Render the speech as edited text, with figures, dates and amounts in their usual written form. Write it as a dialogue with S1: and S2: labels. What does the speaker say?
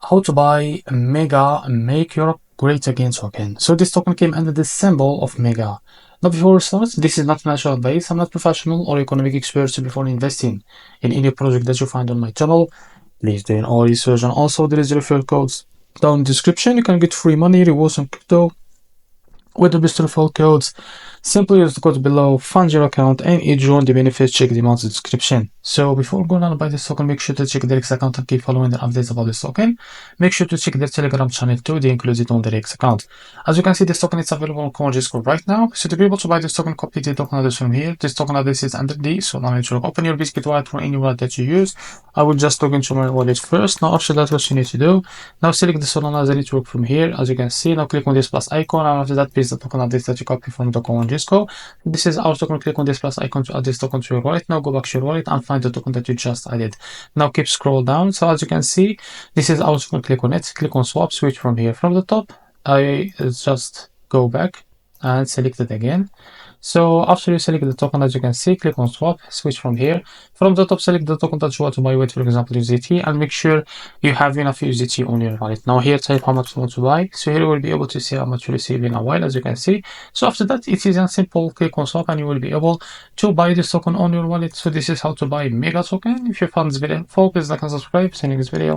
S1: how to buy Mega Make Europe Great Again token. So this token came under the symbol of Mega. Now before we start, this is not financial advice. I'm not professional or economic expert. So before investing in any project that you find on my channel, please do all research. And also there is referral codes down in the description. You can get free money, rewards on crypto with the best referral codes. Simply use the code below, fund your account, and you join the benefits. Check the amount in the description. So before going on by this token, make sure to check their X account and keep following the updates about this token. Make sure to check their Telegram channel too. They include it on their X account. As you can see, this token is available on CoinEx right now. So to be able to buy this token, copy the token address from here. This token address is under D. So now you should open your Biscuit wallet for any wallet that you use. I will just log into my wallet first. Now after that, what you need to do, now select the Solana as a network from here. As you can see, now click on this plus icon, and after that, paste the token address that you copy from the CoinEx. This is our token. Click on this plus icon to add this token to your wallet. Now go back to your wallet and find the token that you just added. Now keep scroll down. So as you can see, this is our token. Click on it. Click on swap. Switch from here. From the top, I just go back and select it again. So after you select the token, as you can see, click on swap, switch from here. From the top, select the token that you want to buy with, for example, USDT, and make sure you have enough USDT on your wallet. Now here, type how much you want to buy. So here you will be able to see how much you receive in a while, as you can see. So after that, it is a simple click on swap, and you will be able to buy this token on your wallet. So this is how to buy Mega token. If you found this video helpful, please like and subscribe. See you in this video.